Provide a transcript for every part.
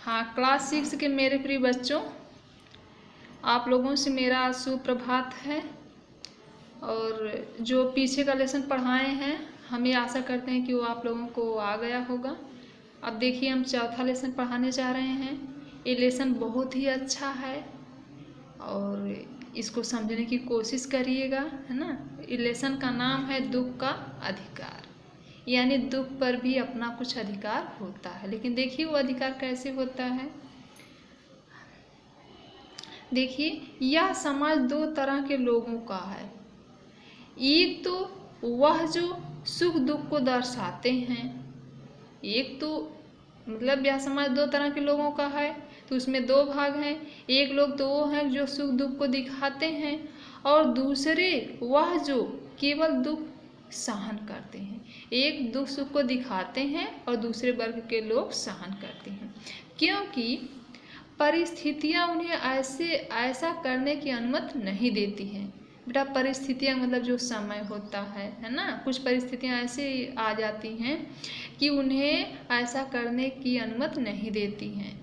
हाँ, क्लास 6 के मेरे प्रिय बच्चों, आप लोगों से मेरा सुप्रभात है। और जो पीछे का लेसन पढ़ाए हैं, हम ये आशा करते हैं कि वो आप लोगों को आ गया होगा। अब देखिए, हम चौथा लेसन पढ़ाने जा रहे हैं। ये लेसन बहुत ही अच्छा है और इसको समझने की कोशिश करिएगा, है ना। ये लेसन का नाम है दुख का अधिकार, यानी दुख पर भी अपना कुछ अधिकार होता है। लेकिन देखिए वो अधिकार कैसे होता है। देखिए, यह समाज दो तरह के लोगों का है। एक तो वह जो सुख दुख को दर्शाते हैं, एक तो मतलब यह समाज दो तरह के लोगों का है, तो उसमें दो भाग हैं। एक लोग तो वो हैं जो सुख दुख को दिखाते हैं, और दूसरे वह जो केवल दुख सहन करते हैं। एक दुख सुख को दिखाते हैं और दूसरे वर्ग के लोग सहन करते हैं, क्योंकि परिस्थितियां उन्हें ऐसा करने की अनुमति नहीं देती हैं। बेटा, परिस्थितियां मतलब जो समय होता है ना। कुछ परिस्थितियां ऐसे आ जाती हैं कि उन्हें ऐसा करने की अनुमति नहीं देती हैं।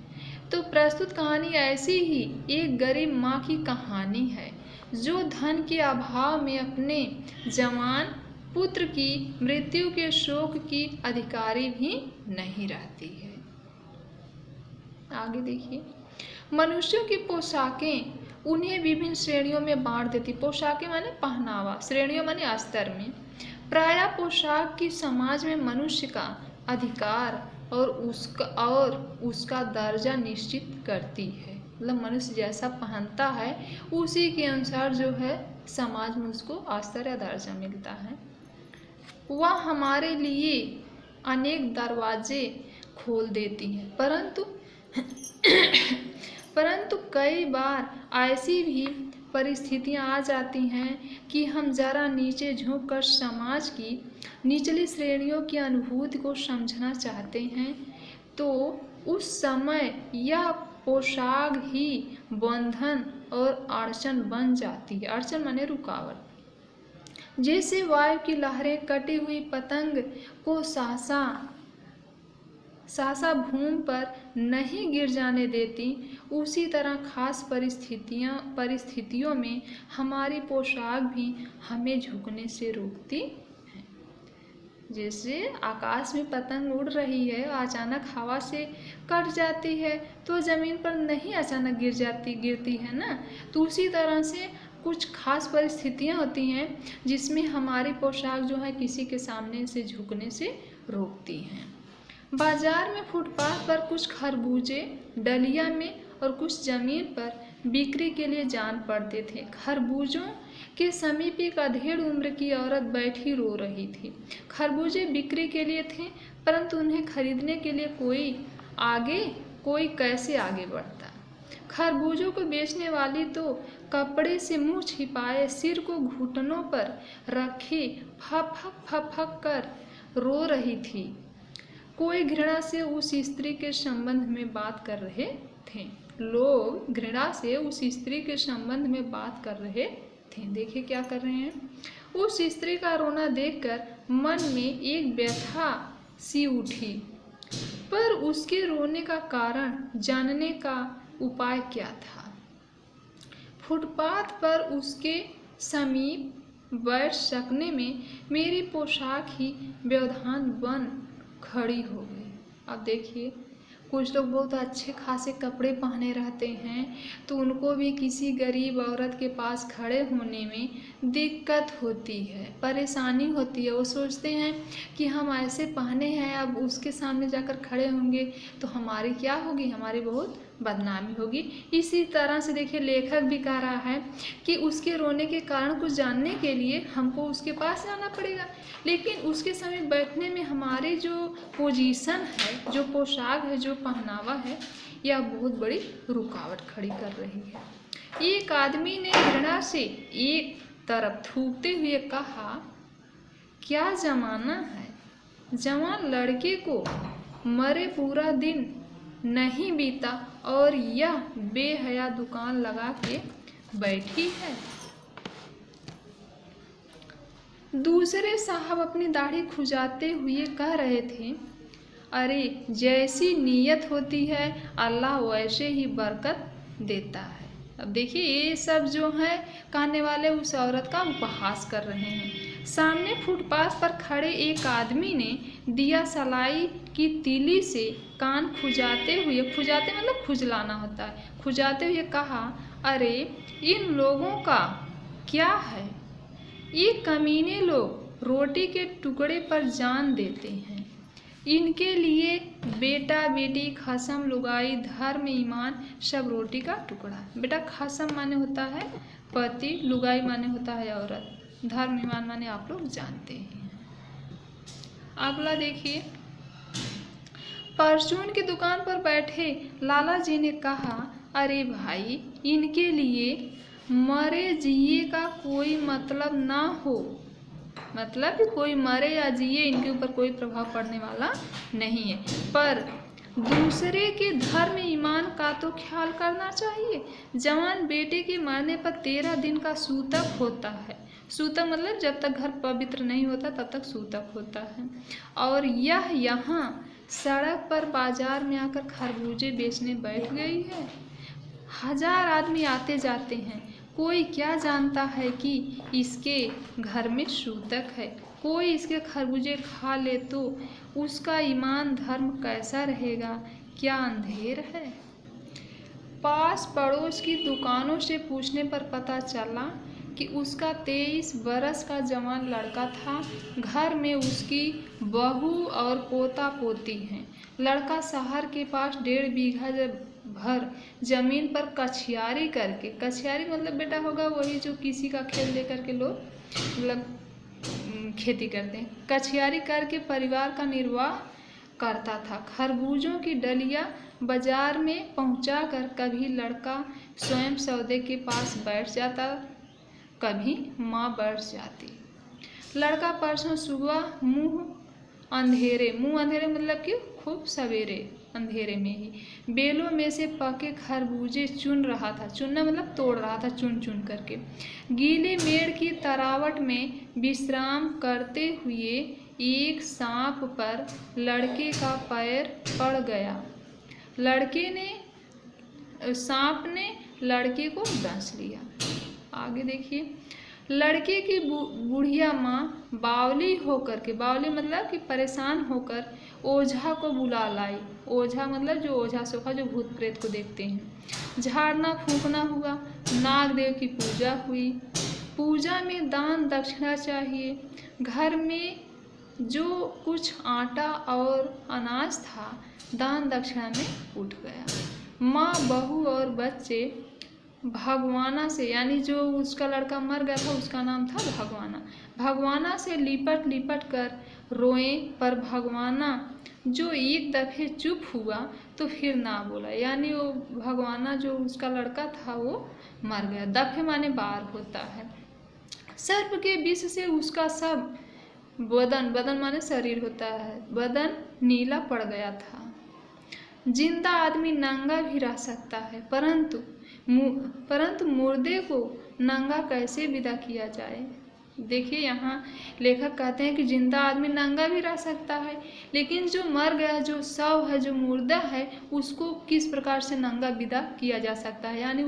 तो प्रस्तुत कहानी ऐसी ही एक गरीब माँ की कहानी है, जो धन के अभाव में अपने जवान पुत्र की मृत्यु के शोक की अधिकारी भी नहीं रहती है। आगे देखिए, मनुष्यों की पोशाकें उन्हें विभिन्न श्रेणियों में बांट देती। पोशाकें माने पहनावा, श्रेणियों माने स्तर में। प्रायः पोशाक की समाज में मनुष्य का अधिकार और उसका दर्जा निश्चित करती है। मतलब मनुष्य जैसा पहनता है उसी के अनुसार जो है समाज में उसको स्तर या दर्जा मिलता है। वह हमारे लिए अनेक दरवाजे खोल देती है, परंतु कई बार ऐसी भी परिस्थितियां आ जाती हैं कि हम जरा नीचे झुककर समाज की निचली श्रेणियों की अनुभूति को समझना चाहते हैं, तो उस समय यह पोशाक ही बंधन और अड़चन बन जाती है। अड़चन माने रुकावट। जैसे वायु की लहरें कटी हुई पतंग को सहसा भूमि पर नहीं गिर जाने देती, उसी तरह खास परिस्थितियों में हमारी पोशाक भी हमें झुकने से रोकती है। जैसे आकाश में पतंग उड़ रही है, अचानक हवा से कट जाती है तो ज़मीन पर नहीं अचानक गिरती है ना। तो उसी तरह से कुछ खास परिस्थितियां होती हैं जिसमें हमारी पोशाक जो है किसी के सामने से झुकने से रोकती हैं। बाजार में फुटपाथ पर कुछ खरबूजे डलिया में और कुछ जमीन पर बिक्री के लिए जान पड़ते थे। खरबूजों के समीप एक अधेड़ उम्र की औरत बैठी रो रही थी। खरबूजे बिक्री के लिए थे, परंतु उन्हें खरीदने के लिए कोई कैसे आगे बढ़ता। खरबूजों को बेचने वाली तो कपड़े से मुंह छिपाए सिर को घुटनों पर रखे फक कर रो रही थी। कोई घृणा से उस स्त्री के संबंध में बात कर रहे थे। लोग घृणा से उस स्त्री के संबंध में बात कर रहे थे। देखिए क्या कर रहे हैं। उस स्त्री का रोना देखकर मन में एक व्यथा सी उठी, पर उसके रोने का कारण जानने का उपाय क्या था। फुटपाथ पर उसके समीप बैठ सकने में मेरी पोशाक ही व्यवधान बन खड़ी हो गई। अब देखिए, कुछ लोग बहुत अच्छे खासे कपड़े पहने रहते हैं, तो उनको भी किसी गरीब औरत के पास खड़े होने में दिक्कत होती है, परेशानी होती है। वो सोचते हैं कि हम ऐसे पहने हैं, अब उसके सामने जाकर खड़े होंगे तो हमारी क्या होगी, हमारी बहुत बदनामी होगी। इसी तरह से देखिए, लेखक भी कह रहा है कि उसके रोने के कारण को जानने के लिए हमको उसके पास जाना पड़ेगा, लेकिन उसके समय बैठने में हमारी जो पोजीशन है, जो पोशाक है, जो पहनावा है, यह बहुत बड़ी रुकावट खड़ी कर रही है। एक आदमी ने घृणा से एक तरफ थूकते हुए कहा, क्या जमाना है, जवान लड़के को मरे पूरा दिन नहीं बीता और यह बेहया दुकान लगा के बैठी है। दूसरे साहब अपनी दाढ़ी खुजाते हुए कह रहे थे, अरे जैसी नीयत होती है अल्लाह वैसे ही बरकत देता है। अब देखिए ये सब जो है कहने वाले उस औरत का उपहास कर रहे हैं। सामने फुटपाथ पर खड़े एक आदमी ने दिया सलाई की तीली से कान खुजाते मतलब खुजलाना होता है, खुजाते हुए कहा, अरे इन लोगों का क्या है, ये कमीने लोग रोटी के टुकड़े पर जान देते हैं। इनके लिए बेटा बेटी खसम लुगाई धर्म ईमान सब रोटी का टुकड़ा। बेटा खसम माने होता है पति, लुगाई माने होता है औरत, धर्म ईमान माने आप लोग जानते हैं। अगला देखिए, परचून की दुकान पर बैठे लाला जी ने कहा, अरे भाई इनके लिए मरे जिए का कोई मतलब ना हो, मतलब कि कोई मरे या जिए इनके ऊपर कोई प्रभाव पड़ने वाला नहीं है, पर दूसरे के धर्म ईमान का तो ख्याल करना चाहिए। जवान बेटे के मरने पर 13 दिन का सूतक होता है। सूतक मतलब जब तक घर पवित्र नहीं होता तब तक सूतक होता है। और यह यहाँ सड़क पर बाजार में आकर खरबूजे बेचने बैठ गई है। 1000 आदमी आते जाते हैं, कोई क्या जानता है कि इसके घर में सूतक है। कोई इसके खरबूजे खा ले तो उसका ईमान धर्म कैसा रहेगा, क्या अंधेर है। पास पड़ोस की दुकानों से पूछने पर पता चला कि उसका 23 बरस का जवान लड़का था। घर में उसकी बहू और पोता पोती हैं। लड़का शहर के पास 1.5 बीघा भर जमीन पर कछियारी करके, कछियारी मतलब बेटा होगा वही जो किसी का खेत लेकर के लोग मतलब खेती करते हैं, कछियारी करके परिवार का निर्वाह करता था। खरबूजों की डलिया बाजार में पहुंचाकर कभी लड़का स्वयं सौदे के पास बैठ जाता, कभी माँ बैठ जाती। लड़का परसों सुबह मुंह अंधेरे मतलब कि खूब सवेरे अंधेरे में ही बेलों में से पके खरबूजे चुन रहा था। चुनना मतलब तोड़ रहा था, चुन चुन करके। गीले मेड़ की तरावट में विश्राम करते हुए एक सांप पर लड़के का पैर पड़ गया। सांप ने लड़के को डस लिया। आगे देखिए, लड़के की बुढ़िया माँ बावली मतलब कि परेशान होकर ओझा को बुला लाई। ओझा मतलब जो ओझा सोखा जो भूत प्रेत को देखते हैं। झाड़ना फूकना हुआ, नागदेव की पूजा हुई। पूजा में दान दक्षिणा चाहिए। घर में जो कुछ आटा और अनाज था दान दक्षिणा में उठ गया। माँ, बहू और बच्चे भगवाना से, यानी जो उसका लड़का मर गया था उसका नाम था भगवाना से लिपट लिपट कर रोए, पर भगवाना जो एक दफे चुप हुआ तो फिर ना बोला। यानी वो भगवाना जो उसका लड़का था वो मर गया। दफे माने बार होता है। सर्प के विष से उसका सब बदन माने शरीर होता है, बदन नीला पड़ गया था। जिंदा आदमी नंगा भी रह सकता है, परंतु मुर्दे को नंगा कैसे विदा किया जाए। देखिए यहाँ लेखक कहते हैं कि जिंदा आदमी नंगा भी रह सकता है, लेकिन जो मर गया, जो शव है, जो मुर्दा है, उसको किस प्रकार से नंगा विदा किया जा सकता है। यानी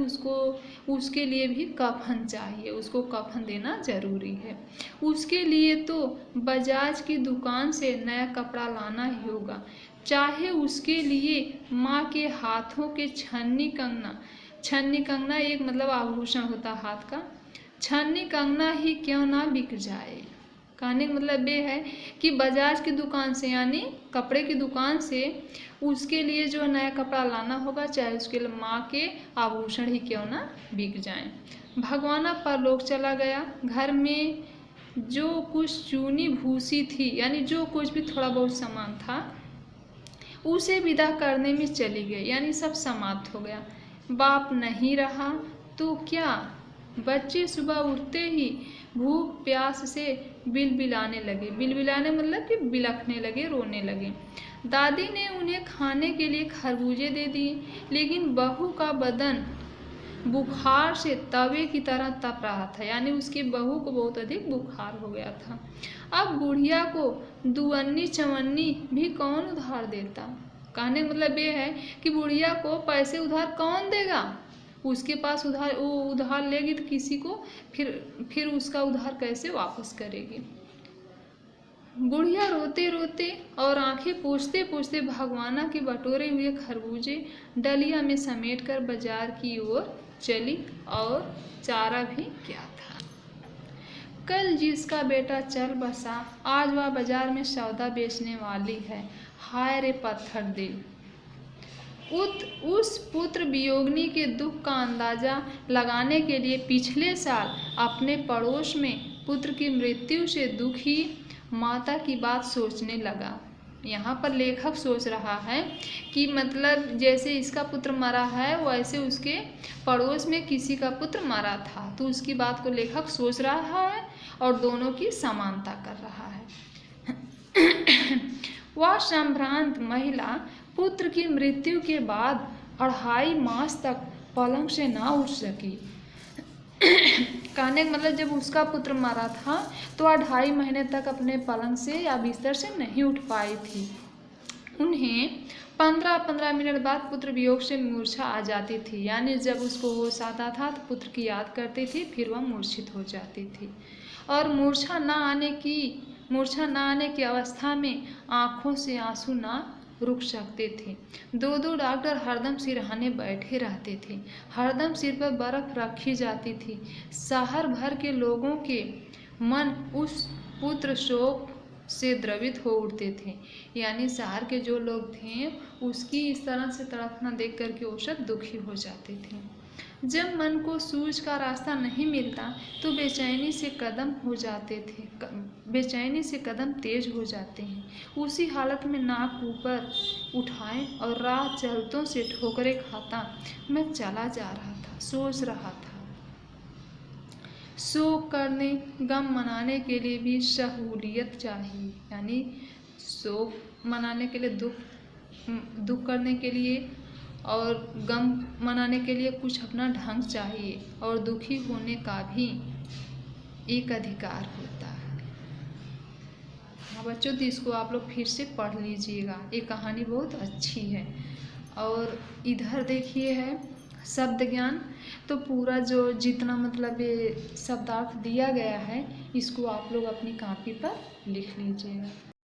उसके लिए भी कफन चाहिए, उसको कफन देना जरूरी है। उसके लिए तो बजाज की दुकान से नया कपड़ा लाना ही होगा, चाहे उसके लिए माँ के हाथों के छन्नी कंगना एक मतलब आभूषण होता हाथ का, छन्नी कंगना ही क्यों ना बिक जाए। कहने का मतलब ये है कि बजाज की दुकान से यानी कपड़े की दुकान से उसके लिए जो नया कपड़ा लाना होगा, चाहे उसके लिए माँ के आभूषण ही क्यों ना बिक जाएं। भगवाना परलोक चला गया। घर में जो कुछ चूनी भूसी थी, यानी जो कुछ भी थोड़ा बहुत सामान था, उसे विदा करने में चली गई, यानी सब समाप्त हो गया। बाप नहीं रहा तो क्या। बच्चे सुबह उठते ही भूख प्यास से बिलबिलाने लगे। बिलबिलाने मतलब कि बिलखने लगे, रोने लगे। दादी ने उन्हें खाने के लिए खरबूजे दे दिए, लेकिन बहू का बदन बुखार से तवे की तरह तप रहा था, यानी उसकी बहू को बहुत अधिक बुखार हो गया था। अब बुढ़िया को दुअन्नी चवन्नी भी कौन उधार देता। कहने का मतलब ये है कि बुढ़िया को पैसे उधार कौन देगा, उसके पास उधार, वो उधार लेगी तो किसी को फिर उसका उधार कैसे वापस करेगी। बुढ़िया रोते रोते और आंखें पोंछते पोंछते भगवाना के बटोरे हुए खरबूजे डलिया में समेटकर बाजार की ओर चली, और चारा भी क्या था। कल जिसका बेटा चल बसा, आज वह बाजार में सौदा बेचने वाली है। हाय रे पत्थर दिल। उस पुत्र वियोगिनी के दुख का अंदाजा लगाने के लिए पिछले साल अपने पड़ोस में पुत्र की मृत्यु से दुखी माता की बात सोचने लगा। यहाँ पर लेखक सोच रहा है कि मतलब जैसे इसका पुत्र मरा है वैसे उसके पड़ोस में किसी का पुत्र मरा था, तो उसकी बात को लेखक सोच रहा है और दोनों की समानता कर रहा है। वह संभ्रांत महिला पुत्र की मृत्यु के बाद 2.5 मास तक पलंग से ना उठ सकी। कहने का मतलब जब उसका पुत्र मरा था तो 2.5 महीने तक अपने पलंग से या बिस्तर से नहीं उठ पाई थी। उन्हें 15-15 मिनट बाद पुत्र वियोग से मूर्छा आ जाती थी, यानी जब उसको होश आता था तो पुत्र की याद करती थी, फिर वह मूर्छित हो जाती थी। और मूर्छा न आने की अवस्था में आँखों से आंसू ना रुक सकते थे। 2 डॉक्टर हरदम सिरहाने बैठे रहते थे, हरदम सिर पर बर्फ रखी जाती थी। शहर भर के लोगों के मन उस पुत्र शोक से द्रवित हो उठते थे, यानी शहर के जो लोग थे उसकी इस तरह से तड़पना देख करके वो सब दुखी हो जाते थे। जब मन को सूझ का रास्ता नहीं मिलता तो बेचैनी से कदम तेज हो जाते हैं। उसी हालत में नाक ऊपर उठाए और राह चलतों से ठोकरें खाता मैं चला जा रहा था, सोच रहा था। शोक करने, गम मनाने के लिए भी सहूलियत चाहिए, यानी शोक मनाने के लिए, दुख करने के लिए और गम मनाने के लिए कुछ अपना ढंग चाहिए, और दुखी होने का भी एक अधिकार होता है। हाँ बच्चों, तो इसको आप लोग फिर से पढ़ लीजिएगा, ये कहानी बहुत अच्छी है। और इधर देखिए है शब्द ज्ञान, तो पूरा जो जितना मतलब ये शब्दार्थ दिया गया है इसको आप लोग अपनी कॉपी पर लिख लीजिएगा।